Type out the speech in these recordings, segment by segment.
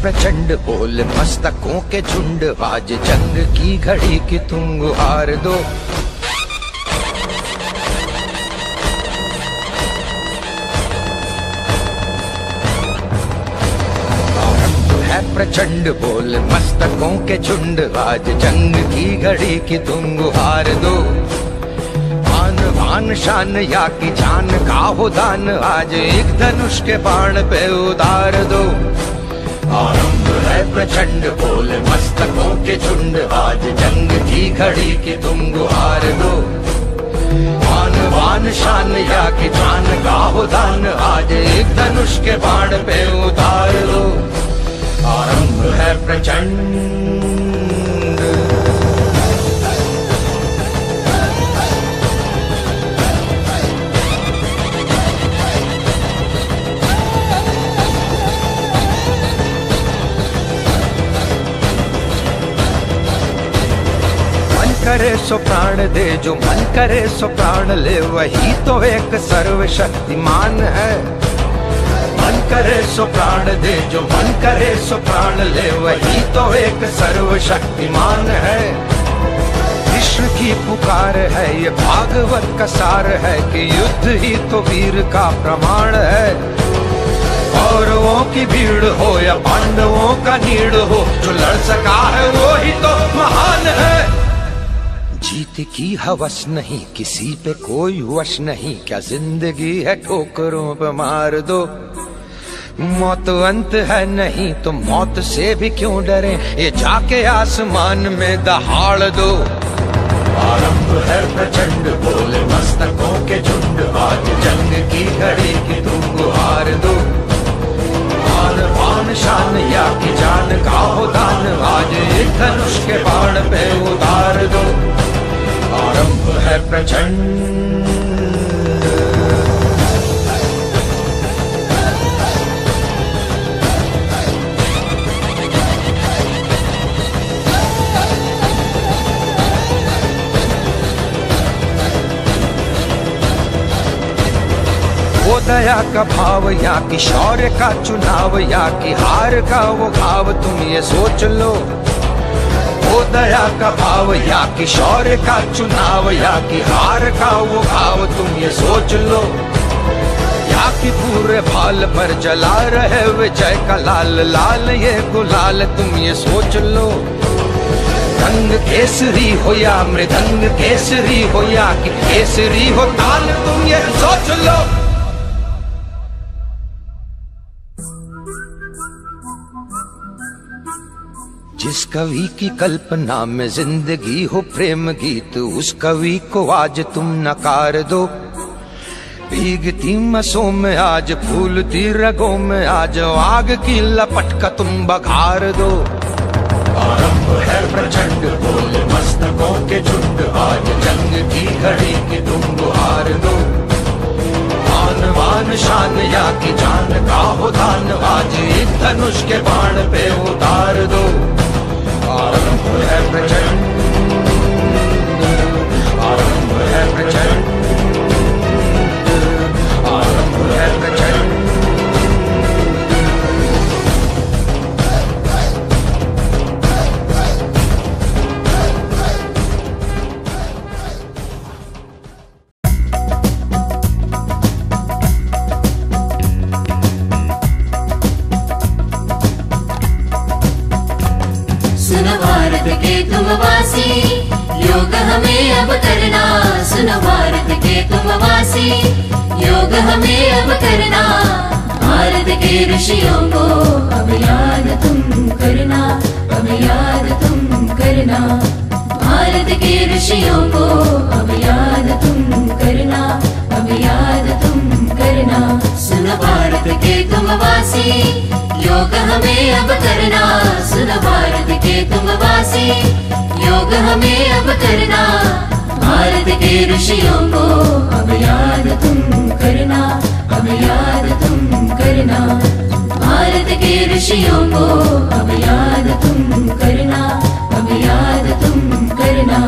प्रचंड बोल मस्तकों के झुंड, आज जंग की घड़ी की तुम गुहार दो। है प्रचंड बोल मस्तकों के झुंड, आज जंग की घड़ी की तुम गुहार दो। आन बान शान या की जान का हो दान, आज एक धनुष के बाण पे उतार दो। आरंभ है प्रचंड बोल मस्तकों के झुंड, आज जंग की घड़ी की तुम गुहार दो। आन बान शान या की जान का हो दान, आज एक धनुष के बाण पे उतार दो। आरंभ है प्रचंड। करे सो प्राण दे, जो मन करे सो प्राण ले, वही तो एक सर्वशक्तिमान है। मन करे सो प्राण दे, जो मन करे सो प्राण ले, वही तो एक सर्वशक्तिमान है। कृष्ण की पुकार है, ये भागवत का सार है कि युद्ध ही तो वीर का प्रमाण है। कौरवों की भीड़ हो या पांडवों का नीड़ हो, जो लड़ सका है वो ही तो महान है। जीत की हवस नहीं, किसी पे कोई वश नहीं, क्या जिंदगी है ठोकरों पे मार दो। मौत अंत है नहीं तो मौत से भी क्यों डरे, ये जाके आसमान में दहाड़ दो। आरंभ है प्रचंड बोल मस्तकों के झुंड, आज जंग की घड़ी की तुम गुहार दो। आन बान शान या की जान का हो दान, आज एक धनुष के बाण पे उतार दो। आरंभ है प्रचंड। वो दया का भाव या कि शौर्य का चुनाव, या कि हार का वो घाव, तुम ये सोच लो। वो दया का भाव या कि शौर्य का चुनाव, या कि हार का वो घाव, तुम ये सोच लो। या कि पूरे भाल पर जला रहे विजय का लाल लाल ये गुलाल, तुम ये सोच लो। रंग केसरी हो या मृदंग केसरी हो, या कि केसरी हो ताल, तुम ये सोच लो। जिस कवि की कल्पना में जिंदगी हो प्रेम गीत, उस कवि को आज तुम नकार दो। भीगती मसों में आज फूलती रगों में, आज आग की लपट का तुम बघार दो। आरंभ है प्रचंड बोल मस्तकों के झुंड, आज जंग की घड़ी की तुम गुहार दो। आन बान शान या की जान का हो दान, आज एक धनुष के बाण पे उतार दो। आरंभ है प्रचंड, आरंभ है प्रचंड, आरंभ है प्रचंड। सुनो भारत के तुम वासी, योग हमें अब करना। सुनो भारत के तुम वासी, योग हमें अब करना। भारत के के ऋषियों को अब याद तुम करना, अब याद तुम करना। भारत के ऋषियों को अब याद तुम करना, अब याद तुम करना। सुनो भारत के तुम वासी, योग हमें अब करना। सुनो भारत के तुम वासी, योग हमें अब करना। भारत के ऋषियों को अब याद तुम करना, अब याद तुम करना। भारत के ऋषियों को अब याद तुम करना, अब याद तुम करना।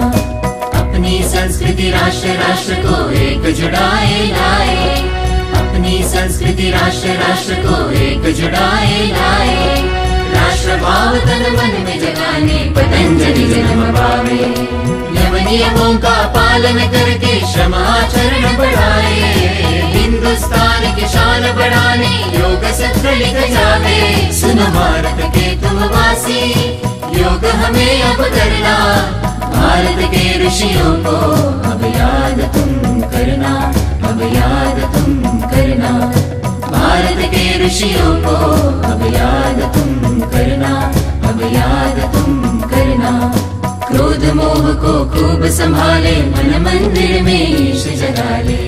अपनी संस्कृति राष्ट्र राष्ट्र को एक जुड़ाए लाए, अपनी संस्कृति राष्ट्र राष्ट्र को एक जुड़ाए लाए। राष्ट्र भाव तन मन में जगाने पतंजलि जन्म पावे। यम नियमों का पालन करके श्रम आचरण बढ़ाए। हिंदुस्तान की शान बढ़ाने योग सूत्र लिख जावे। सुनो भारत के तुम वासी, योग हमें अब करना। भारत के ऋषियों को अब याद तुम करना, अब याद तुम करना। भारत के ऋषियों को अब याद तुम करना, अब याद तुम करना। क्रोध मोह को खूब संभाले, मन मंदिर में ईश जगा ले।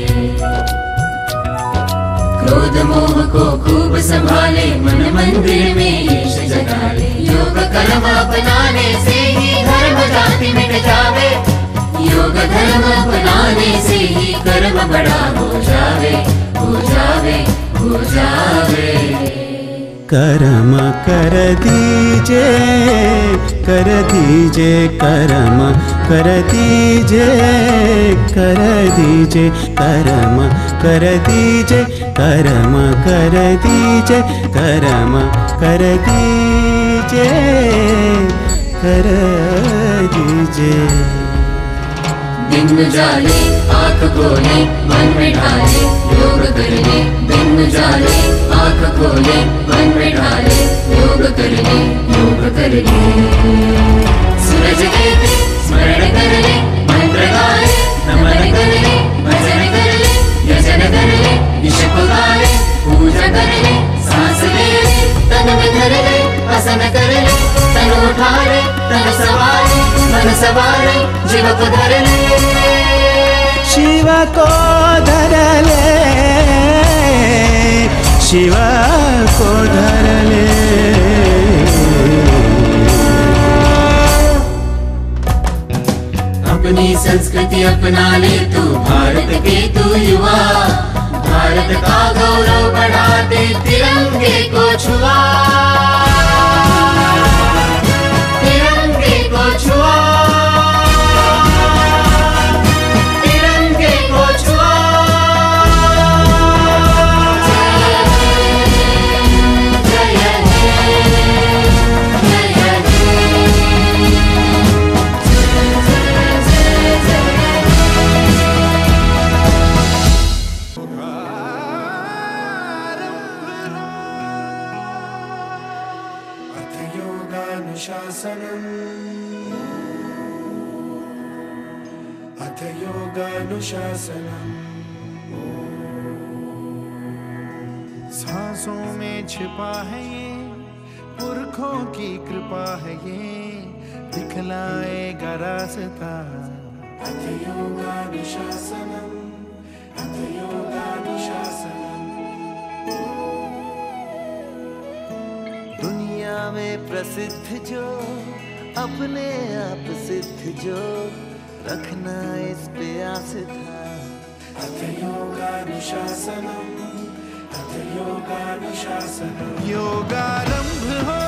क्रोध मोह को खूब संभाले, मन मंदिर में ईश जगा ले। योग कर्म अपनाने से ही धर्म जाति मिट जावे। योग धर्म अपनाने से ही कर्म बड़ा हो जावे, हो जावे, हो जावे। कर्म कर दीजे, कर दीजे कर्म कर दीजे, कर दीजे कर्म कर दीजे, कर्म कर दीजे, कर्म कर दीजे, कर दीजे। दिन जाले आँख खोले, मन में ढाले योग करने। दिन जाले आँख खोले, मन में ढाले योग करने, योग करने। सूरज देते स्मरण कर ले, मंत्र गा ले, नमन कर ले, भजन कर ले, यजन कर ले, ईश पुकारे, पूजा कर ले, सांस ले ले, तन में धर ले, आसन कर ले, तन उठा ले, तन सवारे, मन सवारे, जीव को धर ले। शिव को धर ले, शिव को धर ले। अपनी संस्कृति अपना ले तू, भारत के तू युवा। भारत का गौरव बढ़ाते तिरंगे को छुआ, तिरंगे को छुआ, तिरंगे को छुआ। जय हे, जय हे, अथ योगानुशासनम्। सांसों में छिपा है ये, पुरखों की कृपा है ये, दिखलाएगा रास्ता। अथ योगानुशासनम्, अथ योगानुशासनम्। दुनिया में प्रसिद्ध जो, अपने आप सिद्ध जो, रखना इस पे आस था। अथ योगानुशासनम्, अथ योगानुशासनम्। योगारंभ हो,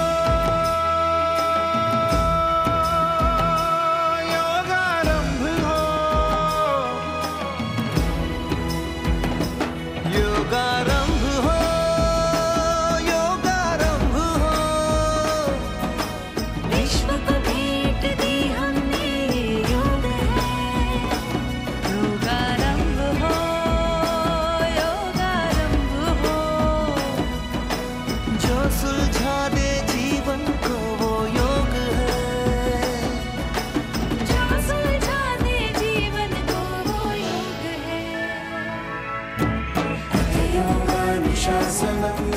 योगारंभ हो, योगारंभ हो, योगारंभ हो। विश्व को भेंट दी हमने योग है। योगारंभ हो, योगारंभ हो। जो सुलझा दे जीवन को वो योग है। जो सुलझा दे जीवन को वो योग है। अथ योगानुशासनम्,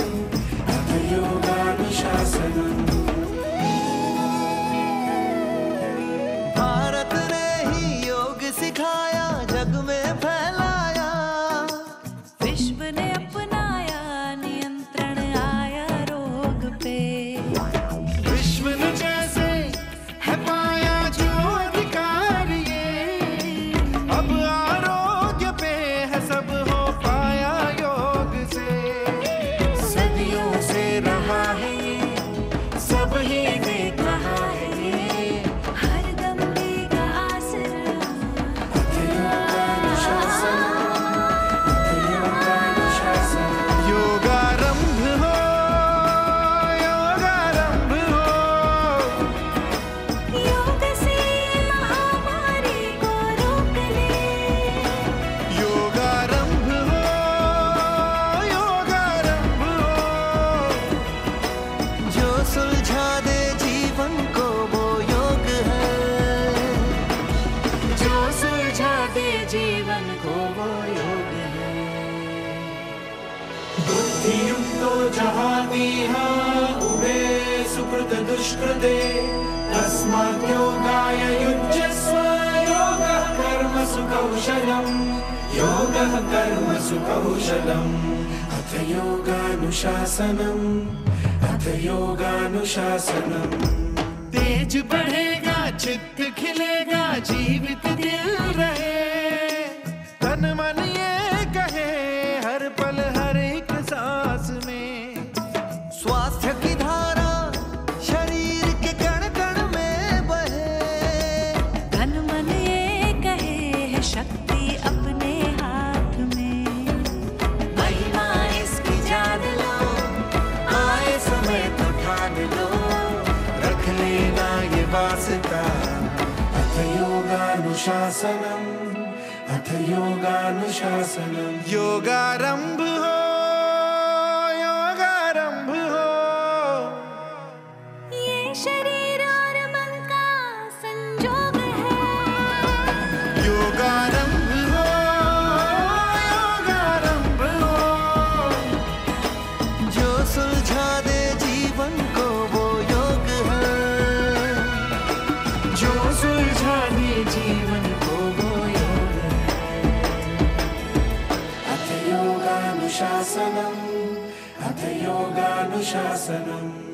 बुद्धियुक्तो जहातीह उभे सुकृत दुष्कृते तस्मात् योगाय युज्यस्व योगः कर्मसु कौशलम् योगः कर्मसु कौशलम् अथ योगानुशासनम् अथ योगानुशासनम् तेज बढ़ेगा चित्त खिलेगा जीवित दिल रहे तन मन ये कहे हर पल हर एक सांस में स्वास्थ्य की धारा शरीर के कण कण में बहे तन मन ये कहे है शक्ति अपने हाथ में महिमा इसकी जान लो आए समय तो ठान लो रख लेना ये वास्ता अथ योगानुशासनम् अथ योगानुशासनम् योगारंभ हो योगारंभ हो ये शरीर और मन का संजोग है योगारंभ हो योगारंभ हो जो सुलझा दे जीवन को वो योग है जो सुलझा दे जीवन को वो योग है अथ योगानुशासनम् अथ योगानुशासनम्